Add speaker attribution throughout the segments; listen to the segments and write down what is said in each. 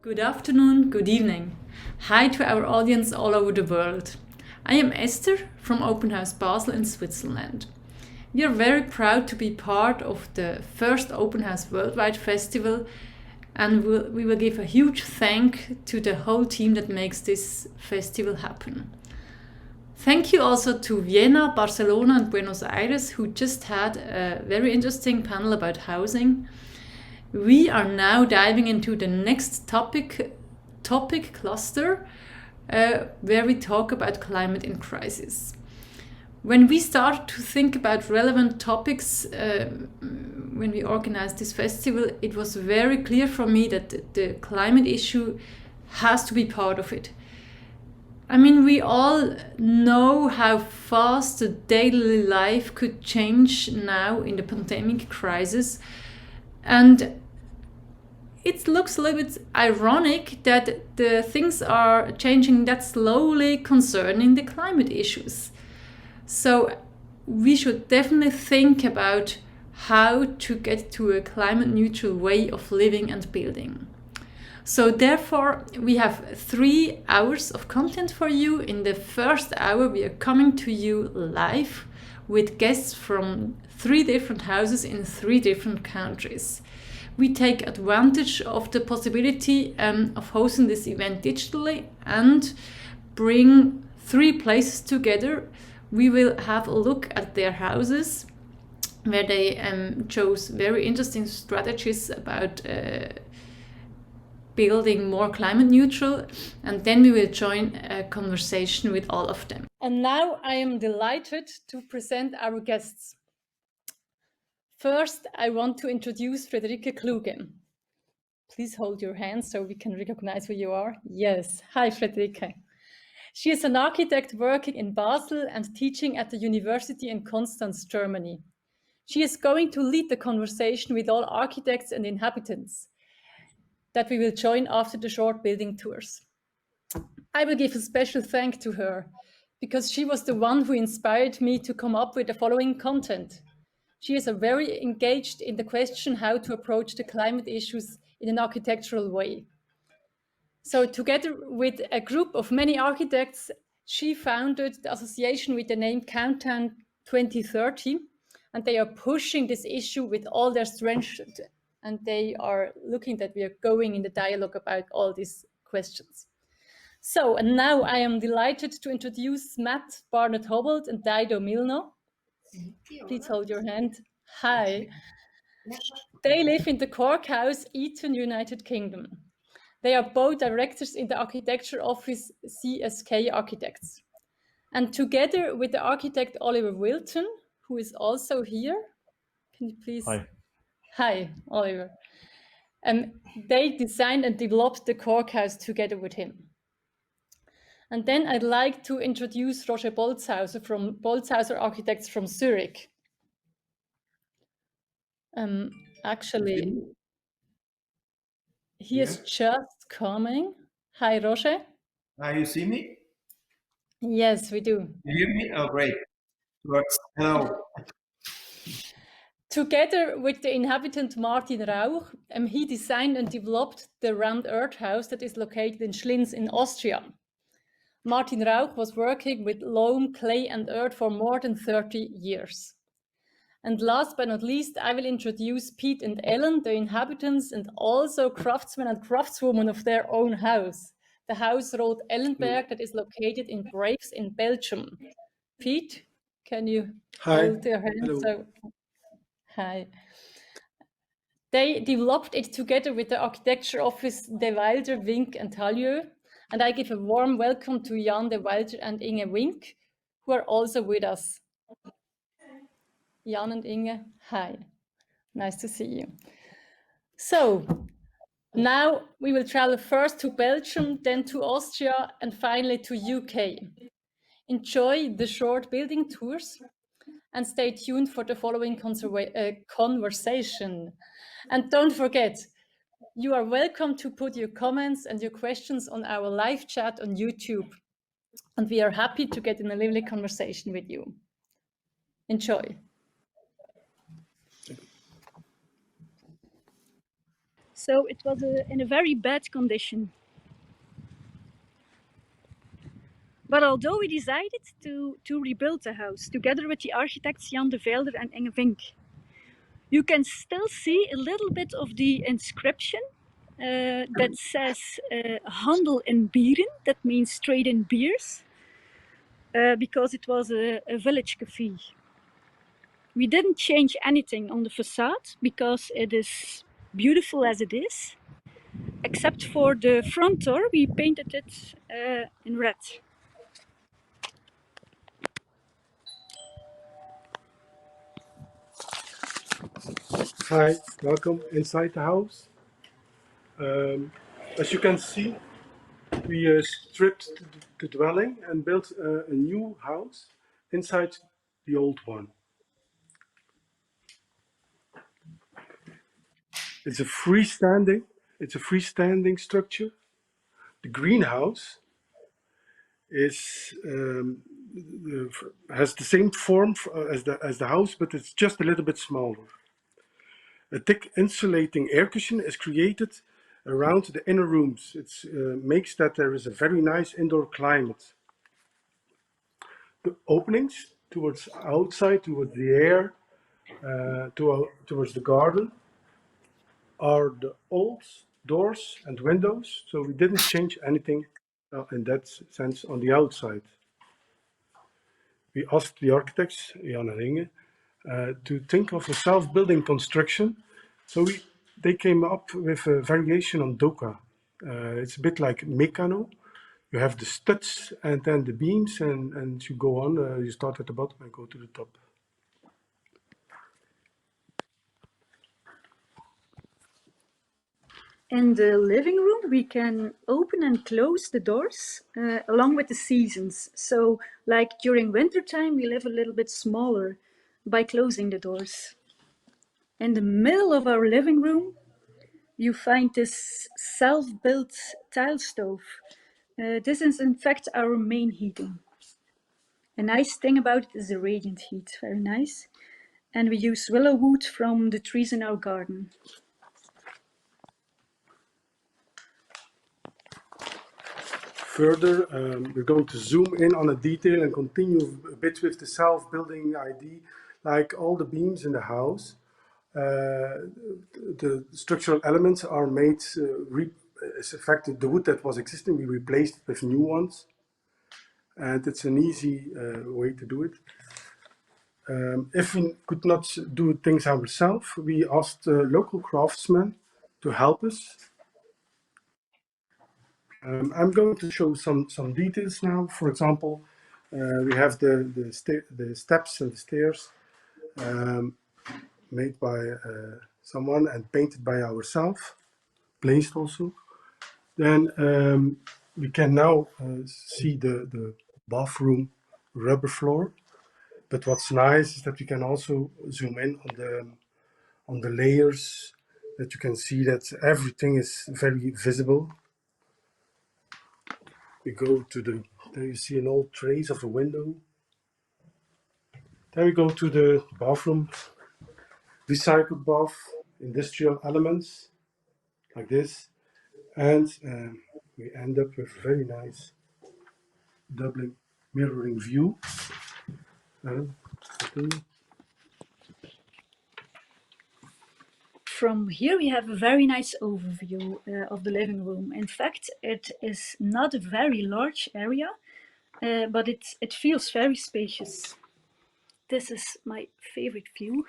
Speaker 1: Good afternoon, good evening. Hi to our audience all over the world. I am Esther from Open House Basel in Switzerland. We are very proud to be part of the first Open House Worldwide Festival, and we will give a huge thank to the whole team that makes this festival happen. Thank you also to Vienna, Barcelona and Buenos Aires, who just had a very interesting panel about housing. We are now diving into the next topic cluster, where we talk about climate in crisis. When we started to think about relevant topics when we organized this festival, it was very clear for me that the climate issue has to be part of it. I mean, we all know how fast the daily life could change now in the pandemic crisis, and it looks a little bit ironic that the things are changing that slowly concerning the climate issues. So we should definitely think about how to get to a climate neutral way of living and building. So therefore, we have 3 hours of content for you. In the first hour, we are coming to you live with guests from 3 different houses in 3 different countries. We take advantage of the possibility of hosting this event digitally and bring 3 places together. We will have a look at their houses, where they chose very interesting strategies about building more climate neutral, and then we will join a conversation with all of them. And now I am delighted to present our guests. First, I want to introduce Friederike Kluge. Please hold your hand so we can recognize who you are. Yes. Hi, Friederike. She is an architect working in Basel and teaching at the university in Constance, Germany. She is going to lead the conversation with all architects and inhabitants that we will join after the short building tours. I will give a special thank to her because she was the one who inspired me to come up with the following content. She is very engaged in the question how to approach the climate issues in an architectural way. So together with a group of many architects, she founded the association with the name Countdown 2030, and they are pushing this issue with all their strength, and they are looking that we are going in the dialogue about all these questions. So, and now I am delighted to introduce Matt, Barnett, Howald, and Dido Milne. Please hold your hand. Hi. They live in the Cork house, Eton, United Kingdom. They are both directors in the architecture office CSK Architects. And together with the architect Oliver Wilton, who is also here, can you please? Hi, Oliver. They designed and developed the Cork house together with him. And then I'd like to introduce Roger Boltshauser from Boltshauser Architects from Zurich. Actually, he is just coming. Hi, Roger.
Speaker 2: You see me?
Speaker 1: Yes, we do.
Speaker 2: You hear me? Oh, great. Works. Hello.
Speaker 1: Together with the inhabitant Martin Rauch, he designed and developed the round earth house that is located in Schlins in Austria. Martin Rauch was working with loam, clay and earth for more than 30 years. And last but not least, I will introduce Piet and Ellen, the inhabitants and also craftsmen and craftswomen of their own house, the house called Ellenberg that is located in Braves in Belgium. Piet, can you hold your hand? So, hi. They developed it together with the architecture office de Vylder, Vinck and Kluge. And I give a warm welcome to Jan de Vylder and Inge Vinck, who are also with us. Jan and Inge, hi. Nice to see you. So now we will travel first to Belgium, then to Austria, and finally to UK. Enjoy the short building tours and stay tuned for the following conversation. And don't forget, you are welcome to put your comments and your questions on our live chat on YouTube. And we are happy to get in a lively conversation with you. Enjoy.
Speaker 3: so it was in a very bad condition. But although we decided to rebuild the house together with the architects Jan de Vylder and Inge Vinck, you can still see a little bit of the inscription that says handel in bieren, that means trade in beers, because it was a village cafe. We didn't change anything on the facade because it is beautiful as it is, except for the front door, we painted it in red.
Speaker 4: Hi, welcome inside the house. As you can see, we stripped the dwelling and built a new house inside the old one. It's a freestanding structure. The greenhouse has the same form as the house, but it's just a little bit smaller. A thick insulating air cushion is created around the inner rooms. It makes that there is a very nice indoor climate. The openings towards outside, towards the air, towards the garden, are the old doors and windows. So we didn't change anything in that sense on the outside. We asked the architects, Jan and Inge, to think of a self-building construction. So they came up with a variation on Doka. It's a bit like Mecano. You have the studs and then the beams, and you go on, you start at the bottom and go to the top.
Speaker 3: In the living room, we can open and close the doors along with the seasons. So, like during winter time, we live a little bit smaller by closing the doors. In the middle of our living room, you find this self-built tile stove. This is in fact our main heating. A nice thing about it is the radiant heat, very nice. And we use willow wood from the trees in our garden.
Speaker 4: Further, we're going to zoom in on a detail and continue a bit with the self-building idea, like all the beams in the house. The structural elements are made, it's affected the wood that was existing, we replaced it with new ones. And it's an easy way to do it. If we could not do things ourselves, we asked local craftsmen to help us. I'm going to show some details now. For example, we have the steps and the stairs made by someone and painted by ourselves, placed also. Then we can now see the bathroom rubber floor. But what's nice is that we can also zoom in on the layers, that you can see that everything is very visible. We go to there you see an old trace of a window. Then we go to the bathroom, recycled bath, industrial elements, like this. And we end up with a very nice doubling mirroring view.
Speaker 3: From here we have a very nice overview of the living room. In fact, it is not a very large area, but it feels very spacious. This is my favorite view.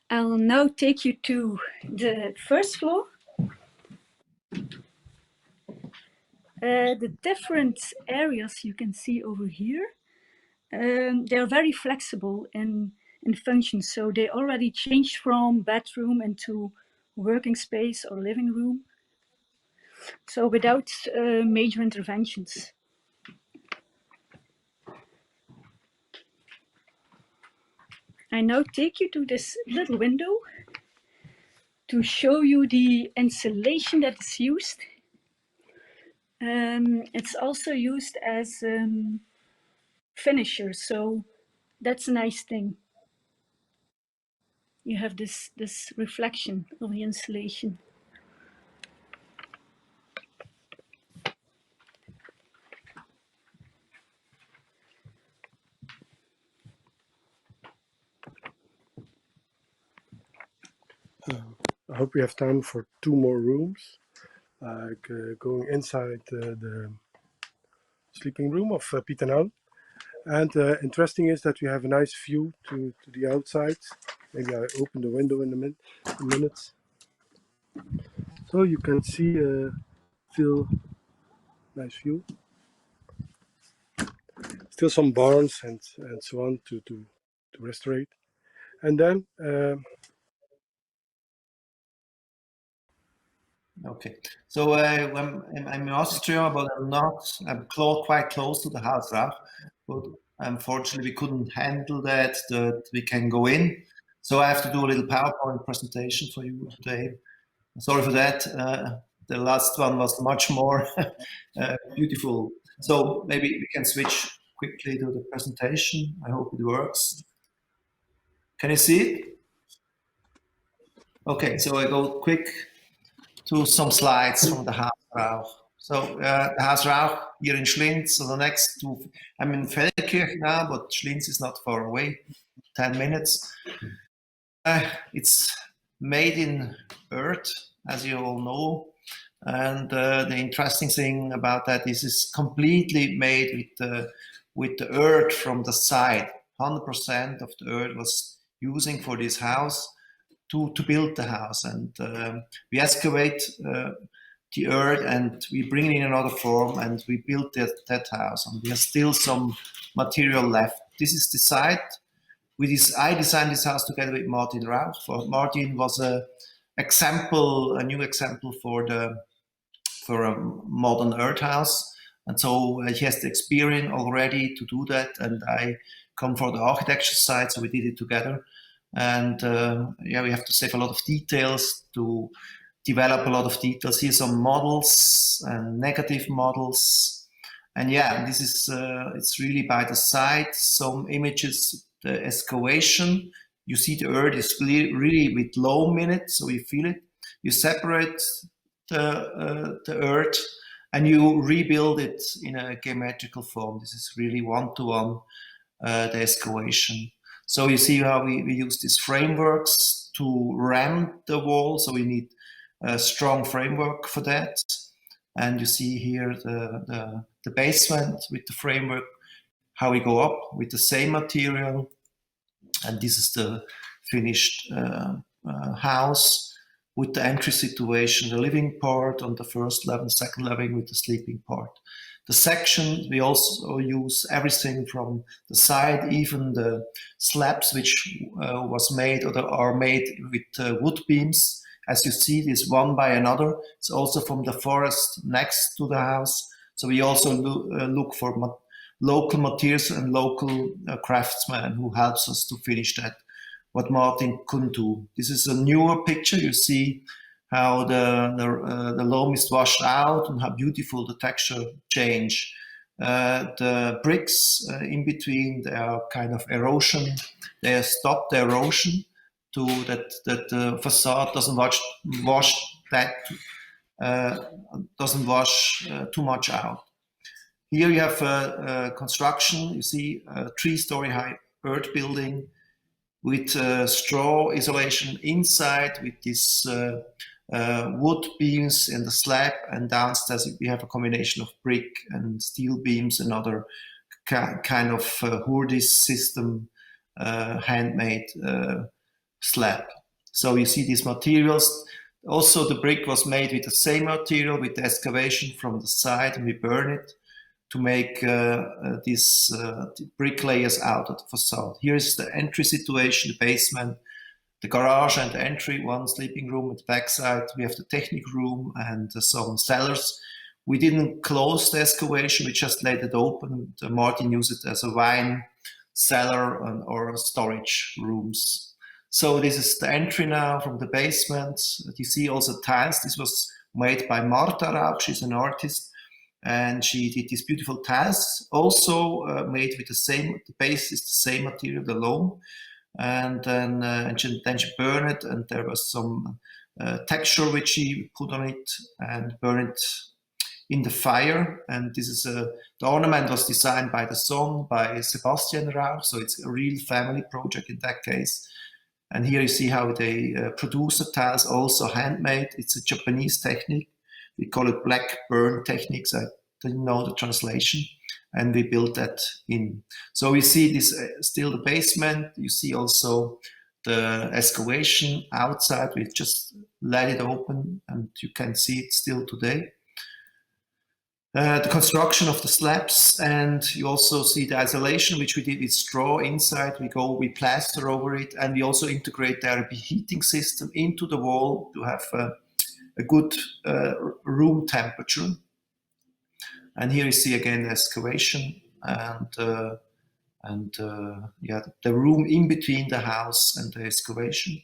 Speaker 3: I'll now take you to the first floor. The different areas you can see over here, they're very flexible in function. So they already changed from bedroom into working space or living room. So without major interventions. I now take you to this little window to show you the insulation that is used. It's also used as finisher, so that's a nice thing. you have this reflection of the insulation.
Speaker 4: I hope we have time for 2 more rooms. Going inside the sleeping room of Piet and Al. And interesting is that we have a nice view to the outside. Maybe I open the window in a minute. So you can see, feel nice view. Still some barns and so on to restore. And then
Speaker 2: Okay, so I'm in Austria, but I'm quite close to the house, right? But unfortunately, we couldn't handle that we can go in. So I have to do a little PowerPoint presentation for you today. Sorry for that. The last one was much more beautiful. So maybe we can switch quickly to the presentation. I hope it works. Can you see it? Okay, so I go quick to some slides from the Hausrauch. So the Hausrauch here in Schlinz, so the next two, I'm in Feldkirch now, but Schlinz is not far away, 10 minutes. It's made in earth, as you all know. And the interesting thing about that is it's completely made with the earth from the side. 100% of the earth was using for this house to build the house. And we excavate the earth and we bring it in another form and we build that house. And we have still some material left. This is the site. I designed this house together with Martin Rauch. Martin was a new example for a modern earth house, and so he has the experience already to do that. And I come for the architecture side, so we did it together. And we have to save a lot of details to develop a lot of details. Here some models and negative models, and this is it's really by the side. Some images. The excavation, you see the earth is really with low minutes, so you feel it. You separate the earth and you rebuild it in a geometrical form. This is really one-to-one the excavation. So you see how we use these frameworks to ram the wall, so we need a strong framework for that. And you see here the basement with the framework, how we go up with the same material. And this is the finished house with the entry situation, the living part on the first level, second level with the sleeping part. The section, we also use everything from the side, even the slabs which was made or are made with wood beams. As you see, this one by another. It's also from the forest next to the house. So we also look for local materials and local craftsmen who helps us to finish that, what Martin couldn't do. This is a newer picture. You see how the loam is washed out and how beautiful the texture change. The bricks in between, they are kind of erosion. They stop the erosion to that the facade doesn't wash too much out. Here you have construction. You see a 3-story high earth building with straw isolation inside with these wood beams in the slab, and downstairs we have a combination of brick and steel beams and other kind of Hurdis system handmade slab. So you see these materials. Also the brick was made with the same material with the excavation from the side, and we burn it to make these brick layers out of the facade. Here is the entry situation, the basement, the garage and the entry, one sleeping room at the backside. We have the technic room and some cellars. We didn't close the excavation, we just let it open. Martin used it as a wine cellar or storage rooms. So this is the entry now from the basement. You see also tiles. This was made by Marta Rauch, she's an artist. And she did these beautiful tiles, also made with the base is the same material, the loam. and then she burned it, and there was some texture which she put on it and burned it in the fire. And this is the ornament was designed by the son, by Sebastian Rauch, so it's a real family project in that case. And here you see how they produce the tiles, also handmade. It's a Japanese technique. We call it black burn techniques. I didn't know the translation. And we built that in. So we see this still the basement. You see also the excavation outside. We just let it open and you can see it still today. The construction of the slabs, and you also see the isolation, which we did with straw inside. We plaster over it, and we also integrate there a heating system into the wall to have a good room temperature. And here you see again the excavation and the room in between the house and the excavation.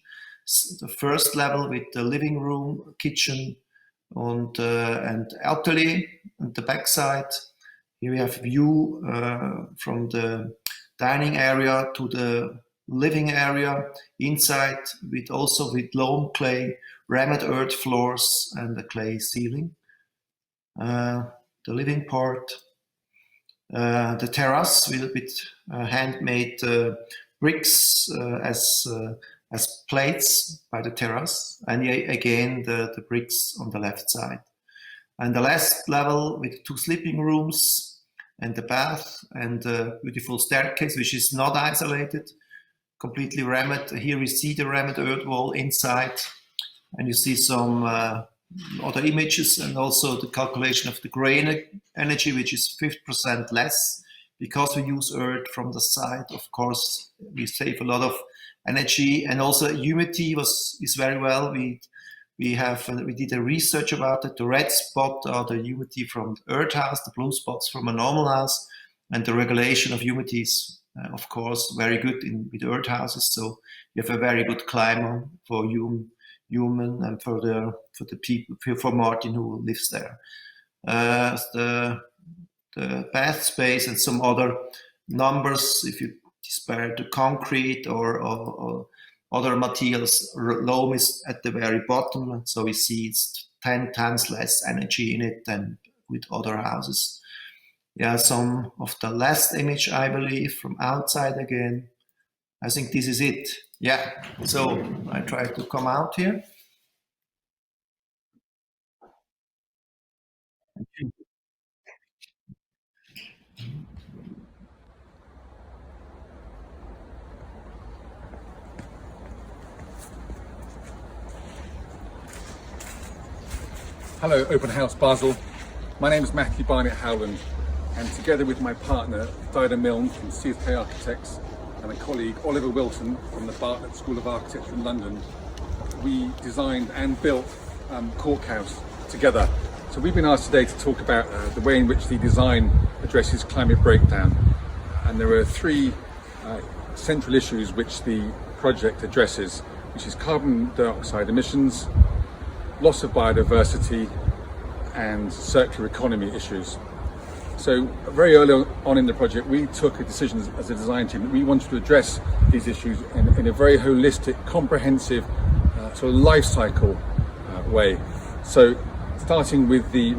Speaker 2: So the first level with the living room, kitchen, and atelier on the back side. Here we have view from the dining area to the living area inside, with loam clay, rammed earth floors, and a clay ceiling. The living part, the terrace with handmade bricks as plates by the terrace, and again the bricks on the left side. And the last level with 2 sleeping rooms and the bath and a beautiful staircase, which is not isolated, completely rammed. Here we see the rammed earth wall inside, and you see some other images, and also the calculation of the gray energy, which is 50% less because we use earth from the side. Of course, we save a lot of energy, and also humidity is very well. We did a research about it. The red spot are the humidity from the earth house, the blue spots from a normal house, and the regulation of humidity is, of course, very good with earth houses. So you have a very good climate for human and for the people, for Martin who lives there. The bath space and some other numbers, if you compare to concrete or other materials, loam is at the very bottom, so we see it's 10 times less energy in it than with other houses. Yeah, some of the last image, I believe, from outside again. I think this is it. Yeah, so I try to come out here.
Speaker 5: Hello, Open House Basel. My name is Maki, Barnett, Howald, and together with my partner, Dido Milne from CSK Architects, and a colleague, Oliver Wilton from the Barnett School of Architecture in London, we designed and built Cork House together. So we've been asked today to talk about the way in which the design addresses climate breakdown. And there are 3 central issues which the project addresses, which is carbon dioxide emissions, loss of biodiversity, and circular economy issues. So very early on in the project, we took a decision as a design team that we wanted to address these issues in a very holistic, comprehensive, sort of life cycle way. So starting with the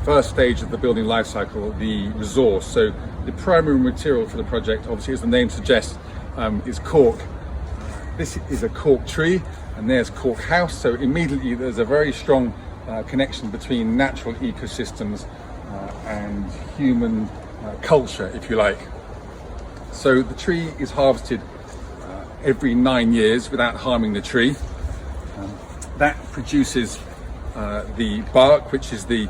Speaker 5: first stage of the building life cycle, the resource. So the primary material for the project, obviously, as the name suggests, is cork. This is a cork tree, and there's Cork House. So immediately there's a very strong connection between natural ecosystems and human culture, if you like. So the tree is harvested every 9 years without harming the tree. That produces the bark, which is the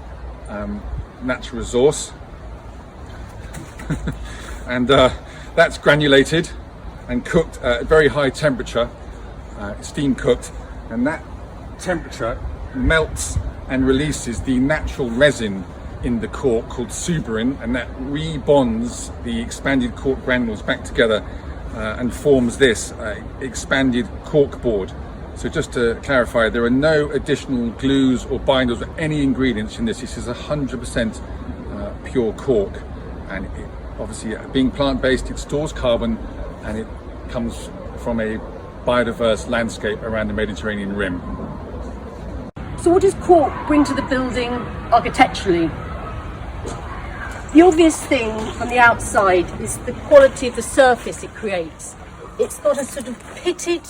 Speaker 5: natural resource. And that's granulated and cooked at a very high temperature, steam cooked, and that temperature melts and releases the natural resin in the cork called suberin, and that rebonds the expanded cork granules back together and forms this expanded cork board. So just to clarify, there are no additional glues or binders or any ingredients in this. This is 100% pure cork, and it, obviously being plant-based, it stores carbon, and it comes from a biodiverse landscape around the Mediterranean rim.
Speaker 6: So what does Cork bring to the building architecturally? The obvious thing from the outside is the quality of the surface it creates. It's got a sort of pitted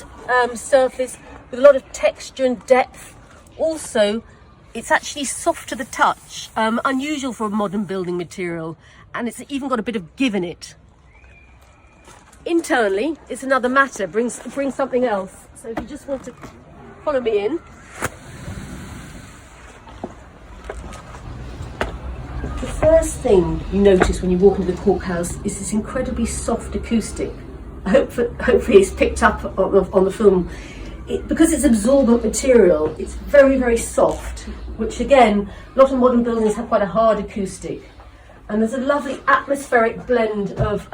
Speaker 6: surface with a lot of texture and depth. Also, it's actually soft to the touch, unusual for a modern building material, and it's even got a bit of give in it. Internally, it's another matter, brings something else. So if you just want to follow me in. The first thing you notice when you walk into the Cork house is this incredibly soft acoustic. Hopefully it's picked up on the film. Because it's absorbent material, it's very, very soft, which again, a lot of modern buildings have quite a hard acoustic. And there's a lovely atmospheric blend of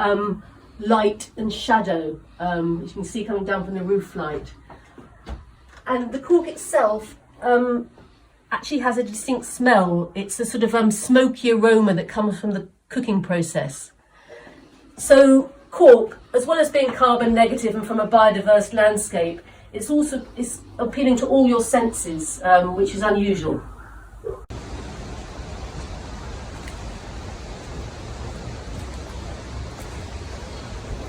Speaker 6: light and shadow, which you can see coming down from the roof light. And the cork itself actually has a distinct smell. It's a sort of smoky aroma that comes from the cooking process. So cork, as well as being carbon negative and from a biodiverse landscape, it's also appealing to all your senses, which is unusual.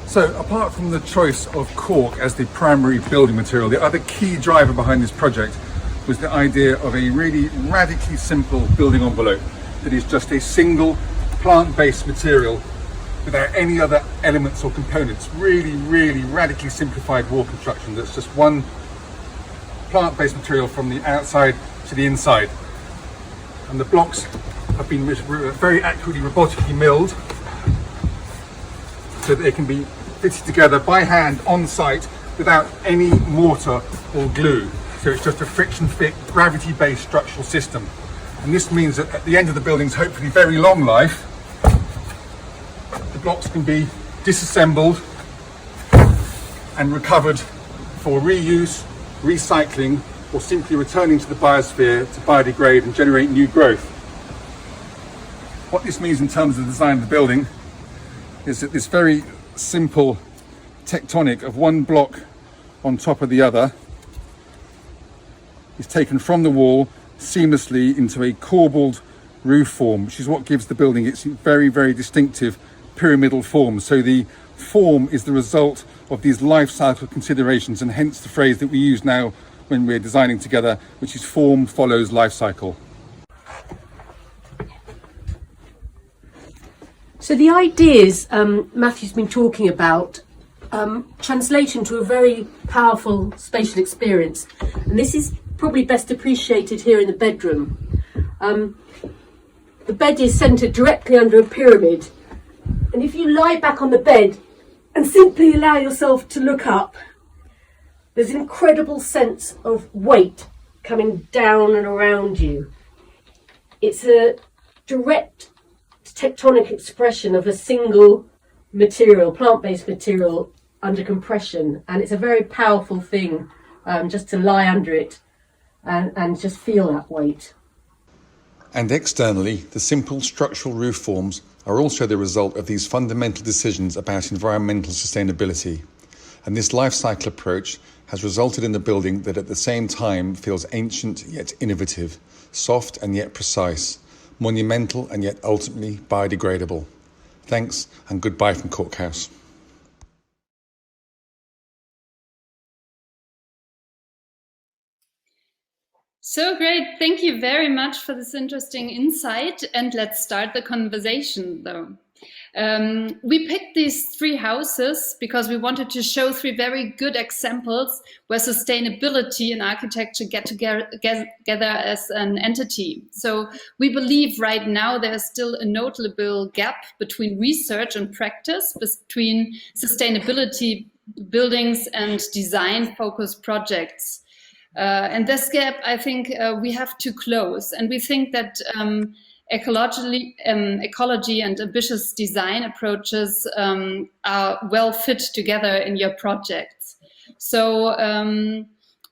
Speaker 5: So apart from the choice of cork as the primary building material, the other key driver behind this project was the idea of a really radically simple building envelope that is just a single plant-based material without any other elements or components. Really, really radically simplified wall construction that's just one plant-based material from the outside to the inside. And the blocks have been very accurately robotically milled so that they can be fitted together by hand on site without any mortar or glue. So it's just a friction-fit, gravity-based structural system. And this means that at the end of the building's hopefully very long life, the blocks can be disassembled and recovered for reuse, recycling, or simply returning to the biosphere to biodegrade and generate new growth. What this means in terms of the design of the building is that this very simple tectonic of one block on top of the other is taken from the wall seamlessly into a corbelled roof form, which is what gives the building its very, very distinctive pyramidal form. So the form is the result of these life cycle considerations, and hence the phrase that we use now when we're designing together, which is form follows life cycle.
Speaker 6: So the ideas Matthew's been talking about translate into a very powerful spatial experience, and this is probably best appreciated here in the bedroom. The bed is centred directly under a pyramid, and if you lie back on the bed and simply allow yourself to look up, there's an incredible sense of weight coming down and around you. It's a direct tectonic expression of a single material, plant-based material under compression, and it's a very powerful thing just to lie under it and just feel that weight.
Speaker 7: And externally, the simple structural roof forms are also the result of these fundamental decisions about environmental sustainability. And this life cycle approach has resulted in a building that at the same time feels ancient yet innovative, soft and yet precise, monumental and yet ultimately biodegradable. Thanks and goodbye from Cork House.
Speaker 8: So great. Thank you very much for this interesting insight. And let's start the conversation though. We picked these three houses because we wanted to show three very good examples where sustainability and architecture get together as an entity. So we believe right now there's still a notable gap between research and practice, between sustainability buildings and design-focused projects. And this gap, I think, we have to close. And we think that ecology and ambitious design approaches are well fit together in your projects. So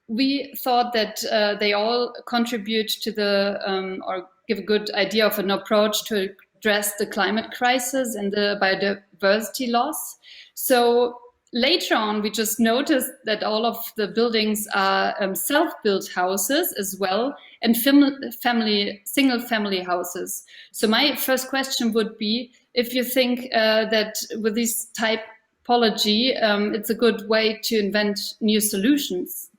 Speaker 8: we thought that they all contribute to the, or give a good idea of an approach to address the climate crisis and the biodiversity loss. So later on, we just noticed that all of the buildings are self-built houses as well, and single-family houses. So my first question would be if you think that with this typology, it's a good way to invent new solutions.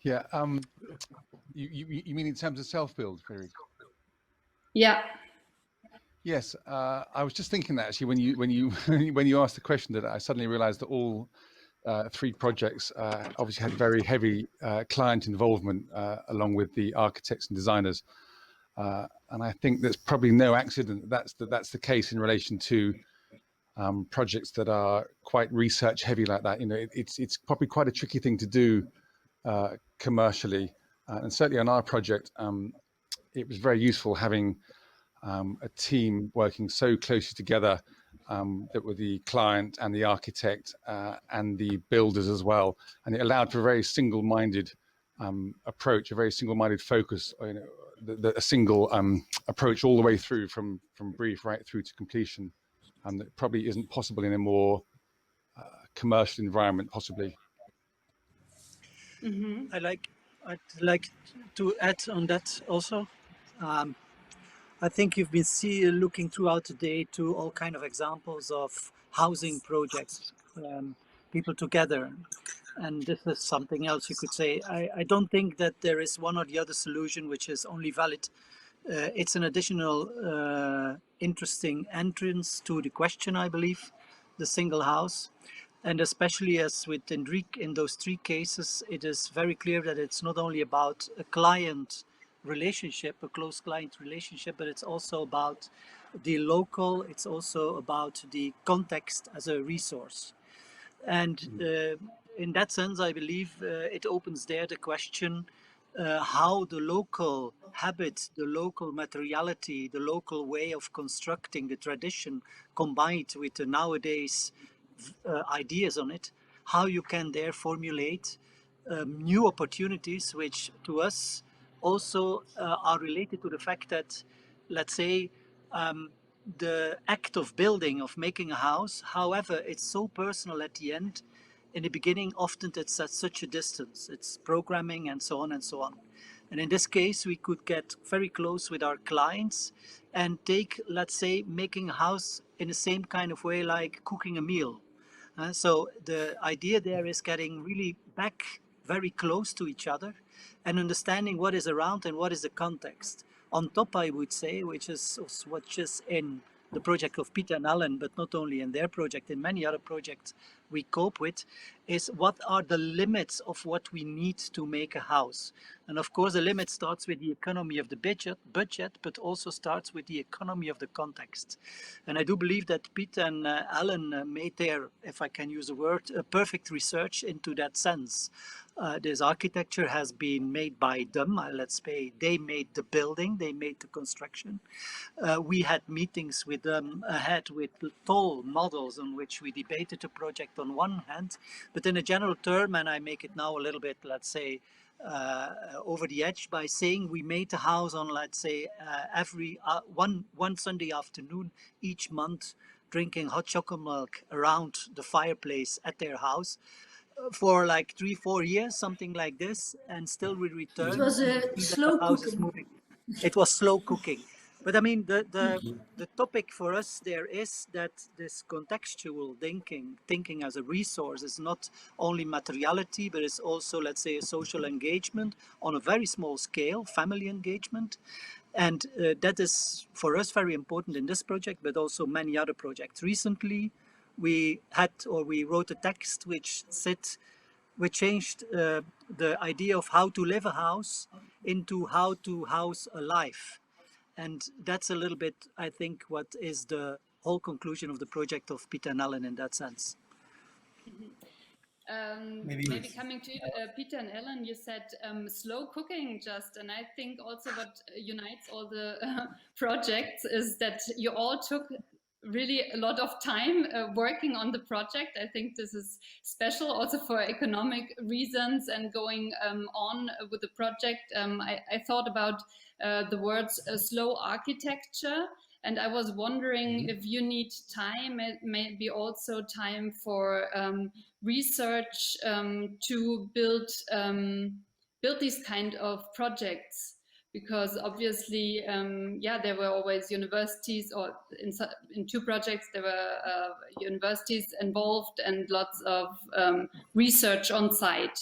Speaker 5: Yeah, you mean in terms of self-build, Friederike?
Speaker 8: Yeah.
Speaker 5: Yes, I was just thinking that actually when you asked the question, that I suddenly realised that all three projects obviously had very heavy client involvement along with the architects and designers, and I think there's probably no accident that's the case in relation to projects that are quite research heavy like that. You know, it's probably quite a tricky thing to do commercially, and certainly on our project, it was very useful having a team working so closely together, that were the client and the architect and the builders as well, and it allowed for a very single-minded approach, a very single-minded focus, you know, a single approach all the way through from brief right through to completion, and that probably isn't possible in a more commercial environment, possibly.
Speaker 8: Mm-hmm.
Speaker 9: I'd like to add on that also. I think you've been looking throughout the day to all kind of examples of housing projects, people together, and this is something else you could say. I don't think that there is one or the other solution which is only valid. It's an additional interesting entrance to the question, I believe, the single house. And especially as with Enrique in those three cases, it is very clear that it's not only about a client relationship, a close client relationship, but it's also about the local, it's also about the context as a resource. And in that sense, I believe it opens there the question how the local habit, the local materiality, the local way of constructing the tradition combined with the nowadays ideas on it, how you can there formulate new opportunities which to us also are related to the fact that, let's say, the act of building, of making a house, however, it's so personal at the end. In the beginning, often it's at such a distance. It's programming and so on and so on. And in this case, we could get very close with our clients and take, let's say, making a house in the same kind of way like cooking a meal. So the idea there is getting really back very close to each other and understanding what is around and what is the context. On top, I would say, which is in the project of Piet and Ellen, but not only in their project, in many other projects we cope with, is what are the limits of what we need to make a house. And of course, the limit starts with the economy of the budget, but also starts with the economy of the context. And I do believe that Piet and Ellen made their, if I can use a word, a perfect research into that sense. This architecture has been made by them. Let's say they made the building, they made the construction. We had meetings with them ahead with tall models on which we debated the project on one hand, but in a general term, and I make it now a little bit, let's say, over the edge by saying we made the house on, let's say, every one Sunday afternoon each month, drinking hot chocolate milk around the fireplace at their house for like 3-4 years, something like this, and still we return.
Speaker 6: It was slow cooking.
Speaker 9: It was slow cooking. But I mean, the topic for us there is that this contextual thinking as a resource is not only materiality, but it's also, let's say, a social engagement on a very small scale, family engagement. And that is for us very important in this project, but also many other projects. Recently, we wrote a text which changed the idea of how to live a house into how to house a life. And that's a little bit, I think, what is the whole conclusion of the project of Piet and Ellen in that sense.
Speaker 8: Maybe coming to Peter and Ellen, you said slow cooking just, and I think also what unites all the projects is that you all took really a lot of time working on the project. I think this is special also for economic reasons and going on with the project. I thought about the words slow architecture, and I was wondering if you need time, maybe also time for research to build these kind of projects. Because obviously, there were always universities, or in two projects there were universities involved and lots of research on site.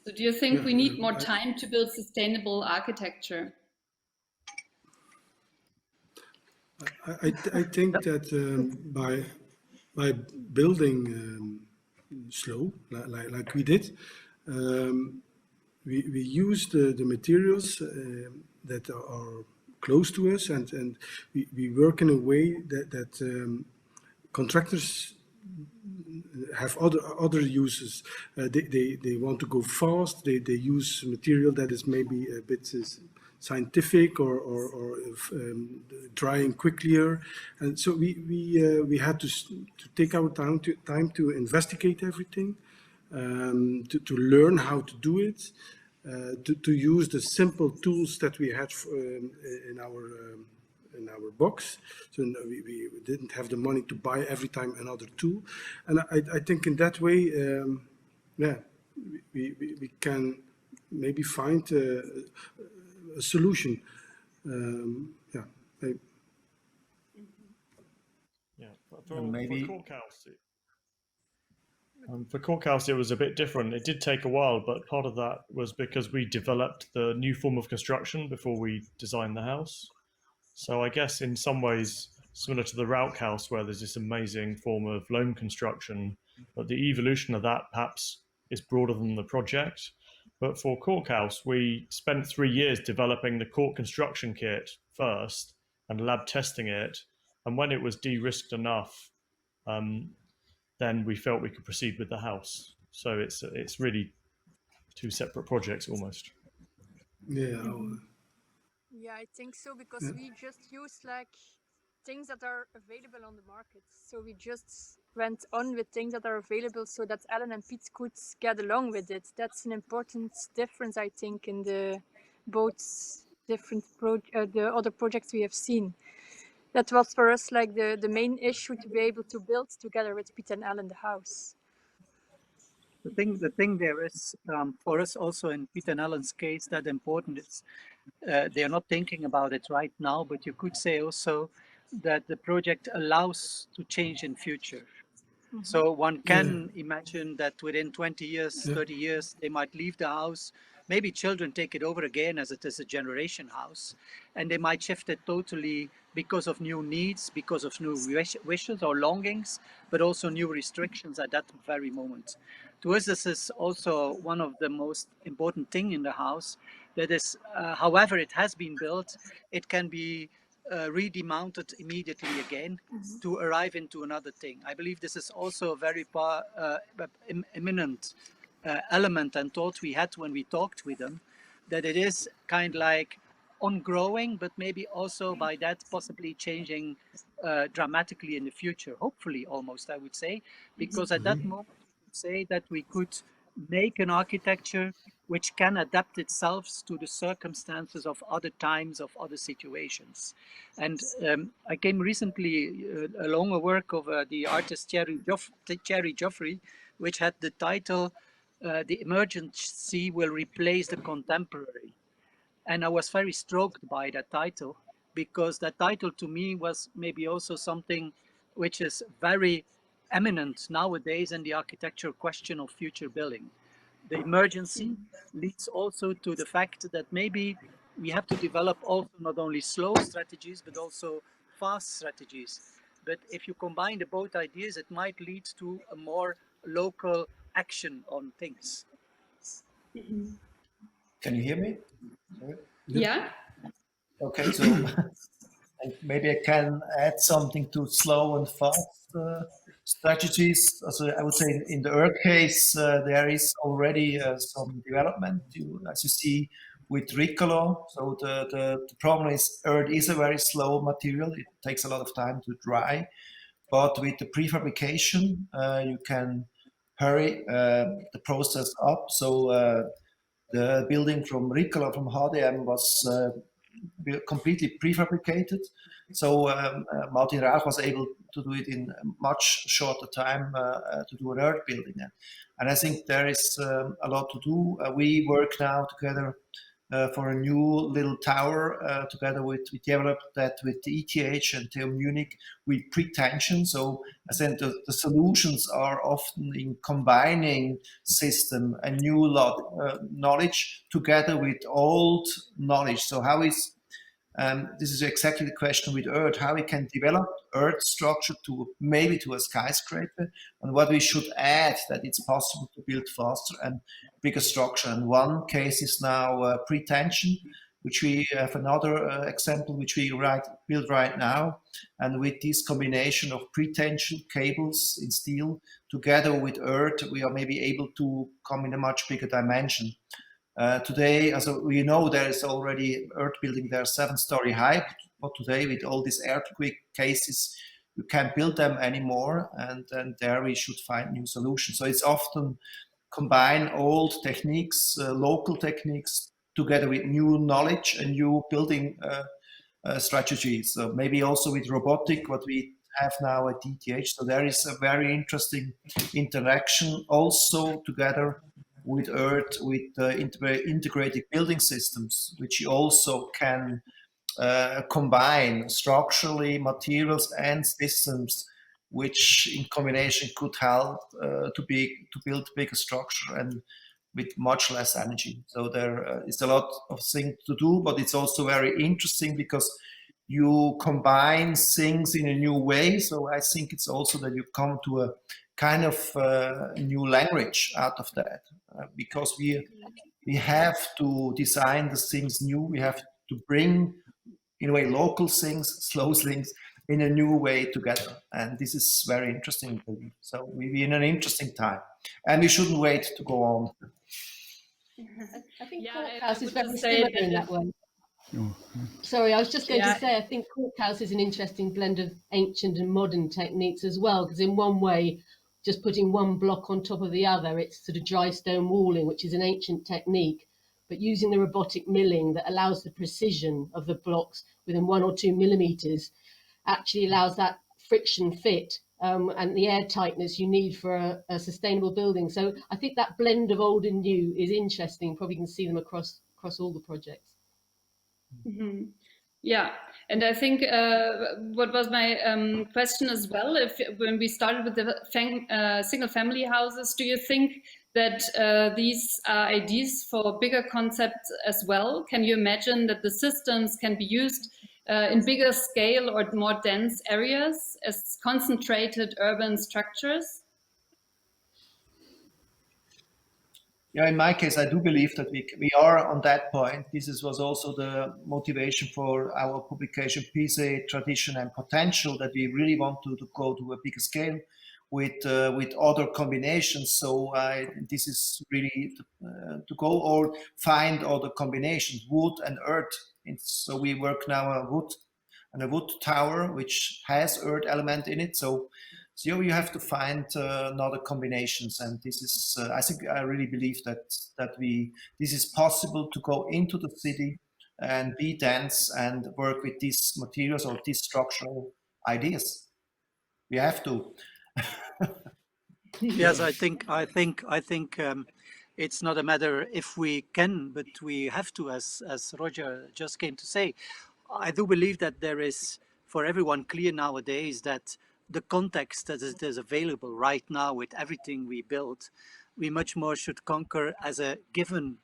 Speaker 8: So do you think we need more time to build sustainable architecture?
Speaker 4: I think that by building slow, like we did, we use the materials that are close to us, and we work in a way that contractors have other uses. They want to go fast. They use material that is maybe a bit scientific or drying quicker, and so we had to take our time to investigate everything, to learn how to do it. To use the simple tools that we had in our box, so we didn't have the money to buy every time another tool, and I think in that way, we can maybe find a solution.
Speaker 10: For Cork House, it was a bit different. It did take a while, but part of that was because we developed the new form of construction before we designed the house. So I guess in some ways, similar to the Rauch house, where there's this amazing form of loam construction, but the evolution of that perhaps is broader than the project. But for Cork House, we spent 3 years developing the Cork construction kit first and lab testing it. And when it was de-risked enough, then we felt we could proceed with the house. So it's really two separate projects almost.
Speaker 3: Yeah, I think so, because we just use like things that are available on the market. So we just went on with things that are available so that Ellen and Piet could get along with it. That's an important difference, I think, in the both different the other projects we have seen. That was for us like the main issue, to be able to build together with Piet and Ellen the house.
Speaker 9: The thing there is, for us also in Piet and Ellen's case, that important is they are not thinking about it right now, but you could say also that the project allows to change in future. Mm-hmm. So one can imagine that within 20 years, 30 years, they might leave the house. Maybe children take it over again, as it is a generation house, and they might shift it totally because of new needs, because of new wishes or longings, but also new restrictions at that very moment. To us, this is also one of the most important things in the house. That is, however it has been built, it can be redemounted immediately again to arrive into another thing. I believe this is also a very eminent element and thought we had when we talked with them, that it is kind of like ongoing, but maybe also by that possibly changing dramatically in the future, hopefully almost, I would say, because at that moment we could say that we could make an architecture which can adapt itself to the circumstances of other times, of other situations. And I came recently along a work of the artist Thierry Joffrey, which had the title "The Emergency Will Replace the Contemporary." And I was very stroked by that title, because that title to me was maybe also something which is very eminent nowadays in the architectural question of future building. The emergency leads also to the fact that maybe we have to develop also not only slow strategies, but also fast strategies. But if you combine the both ideas, it might lead to a more local action on things.
Speaker 2: Can you hear me?
Speaker 8: Sorry. Yeah.
Speaker 2: Okay, so maybe I can add something to slow and fast strategies. Also, I would say in the Berg case, there is already some development. As you see, with Riccolo. So the problem is earth is a very slow material. It takes a lot of time to dry. But with the prefabrication, you can hurry the process up. So the building from Riccolo, from HDM, was completely prefabricated. So Martin Rauch was able to do it in a much shorter time to do an earth building. And I think there is a lot to do. We work now together for a new little tower together we developed that with the ETH and TU Munich with pretension. So I think the solutions are often in combining system and new knowledge together with old knowledge. So how is this is exactly the question with Earth, how we can develop Earth structure to maybe to a skyscraper, and what we should add that it's possible to build faster and bigger structure. And one case is now pretension, which we have another example which we build right now. And with this combination of pretension cables in steel together with Earth, we are maybe able to come in a much bigger dimension. Today, as we know, there is already earth building there 7-story high, but today with all these earthquake cases, you can't build them anymore, and there we should find new solutions. So it's often combine old techniques, local techniques, together with new knowledge and new building strategies. So maybe also with robotic, what we have now at DTH. So there is a very interesting interaction also together with Earth, with integrated building systems, which you also can combine structurally materials and systems, which in combination could help to build bigger structure and with much less energy. So there is a lot of things to do, but it's also very interesting because you combine things in a new way. So I think it's also that you come to a kind of new language out of that, because we have to design the things new. We have to bring, in a way, local things, slow things, in a new way together. And this is very interesting. So we're in an interesting time, and we shouldn't wait to go on.
Speaker 6: I think Cork House is very similar in that way. Sorry, I was just going to say, I think Cork House is an interesting blend of ancient and modern techniques as well, because in one way, just putting one block on top of the other, it's sort of dry stone walling, which is an ancient technique, but using the robotic milling that allows the precision of the blocks within 1 or 2 millimeters actually allows that friction fit and the air tightness you need for a sustainable building. So I think that blend of old and new is interesting. Probably can see them across all the projects.
Speaker 8: Mm-hmm. Yeah, and I think what was my question as well, when we started with the single-family houses, do you think that these are ideas for bigger concepts as well? Can you imagine that the systems can be used in bigger scale or more dense areas as concentrated urban structures?
Speaker 2: Yeah, in my case, I do believe that we are on that point. This was also the motivation for our publication, Pise, Tradition and Potential, that we really want to go to a bigger scale with other combinations. So this is really to go or find other combinations, wood and earth. So we work now on a wood tower, which has earth element in it. So you have to find other combinations, and this is I really believe that this is possible to go into the city and be dense and work with these materials or these structural ideas. We have to.
Speaker 9: Yes, I think it's not a matter if we can, but we have to, as Roger just came to say. I do believe that there is for everyone clear nowadays that the context that is available right now with everything we build, we much more should conquer as a given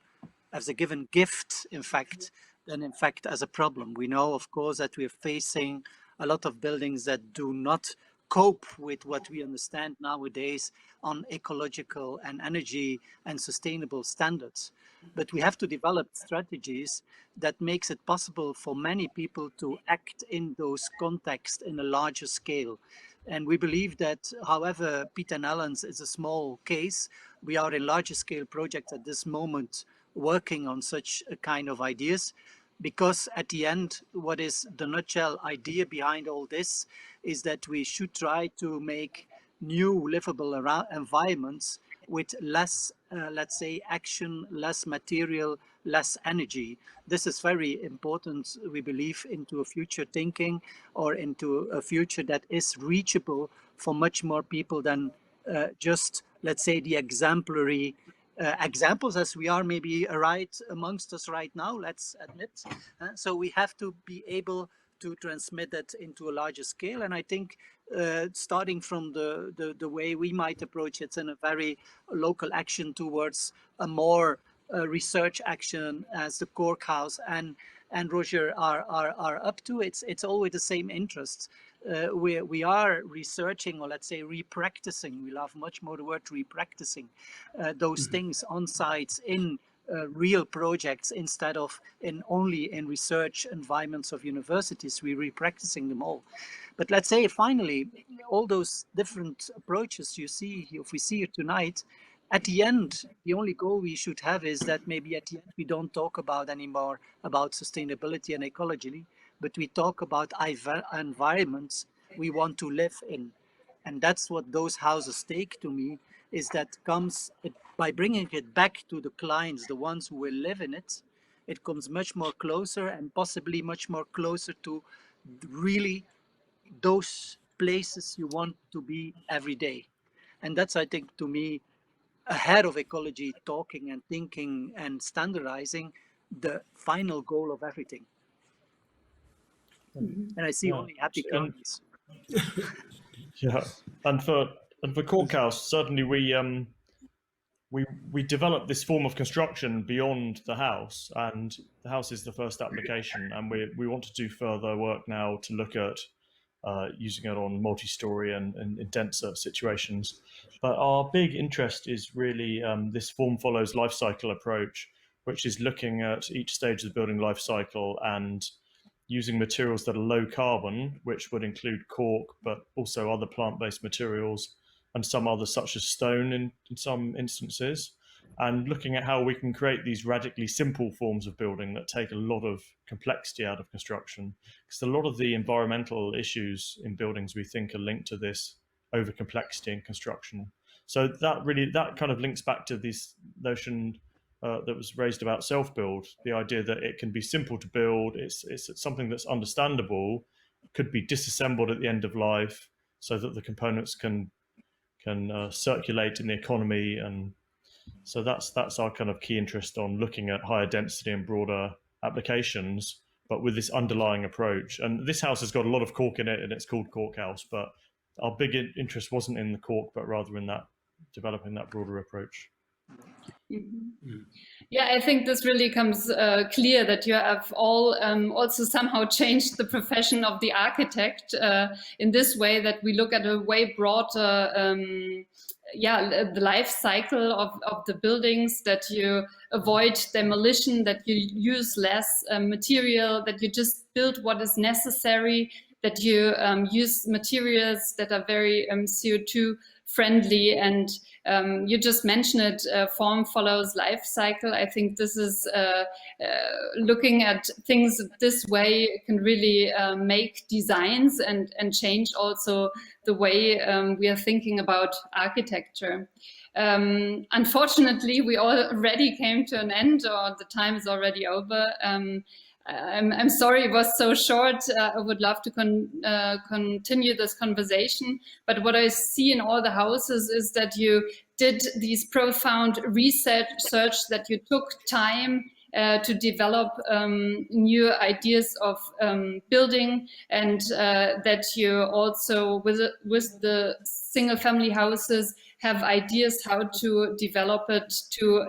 Speaker 9: gift, in fact, than in fact as a problem. We know, of course, that we are facing a lot of buildings that do not cope with what we understand nowadays on ecological and energy and sustainable standards. But we have to develop strategies that makes it possible for many people to act in those contexts in a larger scale. And we believe that, however, Piet and Allen's is a small case, we are in larger scale projects at this moment working on such a kind of ideas, because at the end, what is the nutshell idea behind all this is that we should try to make new livable environments with less, let's say, action, less material, less energy. This is very important, we believe, into a future thinking, or into a future that is reachable for much more people than just, let's say, the exemplary examples as we are maybe right amongst us right now, let's admit. So we have to be able to transmit that into a larger scale. And I think starting from the way we might approach it in a very local action towards a more research action as the Cork House and Roger are up to, it's always the same interests. We are researching, or let's say repracticing, we love much more the word repracticing, those things on sites in real projects instead of only in research environments of universities. We're repracticing them all. But let's say finally, all those different approaches you see, if we see it tonight, at the end, the only goal we should have is that maybe at the end we don't talk about anymore about sustainability and ecology, but we talk about environments we want to live in. And that's what those houses take to me, is that comes by bringing it back to the clients, the ones who will live in it. It comes much more closer, and possibly much more closer to really those places you want to be every day. And that's, I think, to me, ahead of ecology talking and thinking and standardizing, the final goal of everything. And I see only happy clients.
Speaker 10: Yeah, and for Cork House, certainly we developed this form of construction beyond the house, and the house is the first application, and we want to do further work now to look at using it on multi-story and in denser situations. But our big interest is really this form follows life cycle approach, which is looking at each stage of the building life cycle and using materials that are low carbon, which would include cork, but also other plant-based materials and some others such as stone in some instances, and looking at how we can create these radically simple forms of building that take a lot of complexity out of construction. Because a lot of the environmental issues in buildings we think are linked to this over complexity in construction. So that kind of links back to this notion that was raised about self-build, the idea that it can be simple to build, it's something that's understandable, could be disassembled at the end of life so that the components can circulate in the economy. And so that's our kind of key interest on looking at higher density and broader applications, but with this underlying approach. And this house has got a lot of cork in it, and it's called Cork House, but our big interest wasn't in the cork, but rather in that developing that broader approach.
Speaker 8: Mm-hmm. Yeah, I think this really comes clear that you have all also somehow changed the profession of the architect in this way, that we look at a way broader the life cycle of the buildings, that you avoid demolition, that you use less material, that you just build what is necessary, that you use materials that are very CO2 friendly, and you just mentioned it, form follows life cycle. I think this is looking at things this way can really make designs and change also the way we are thinking about architecture. Unfortunately, we already came to an end, or the time is already over. I'm sorry it was so short. I would love to continue this conversation. But what I see in all the houses is that you did these profound research, that you took time to develop new ideas of building, and that you also, with the single family houses, have ideas how to develop it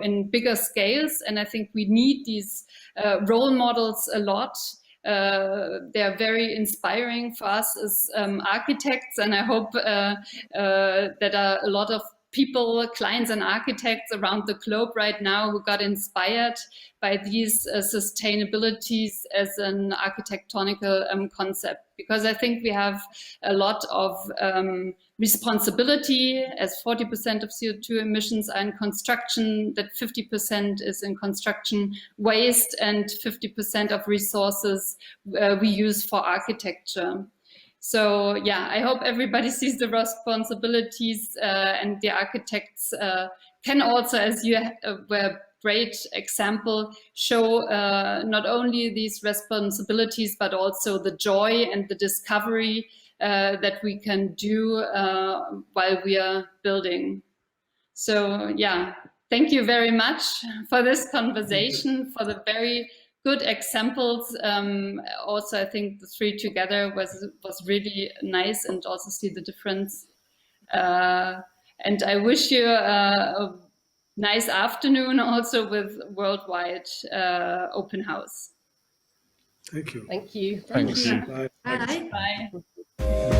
Speaker 8: in bigger scales. And I think we need these role models a lot. They're very inspiring for us as architects, and I hope that a lot of people, clients and architects around the globe right now who got inspired by these sustainabilities as an architectonical concept, because I think we have a lot of responsibility, as 40% of CO2 emissions are in construction, that 50% is in construction waste and 50% of resources we use for architecture. So yeah, I hope everybody sees the responsibilities and the architects can also, as you were a great example, show not only these responsibilities, but also the joy and the discovery that we can do while we are building. So yeah, thank you very much for this conversation, for the very good examples. Also, I think the three together was really nice, and also see the difference. And I wish you a nice afternoon also with Worldwide Open House.
Speaker 4: Thank you.
Speaker 6: Thank you.
Speaker 1: Thank you.
Speaker 4: Bye.
Speaker 6: Bye.
Speaker 8: Bye.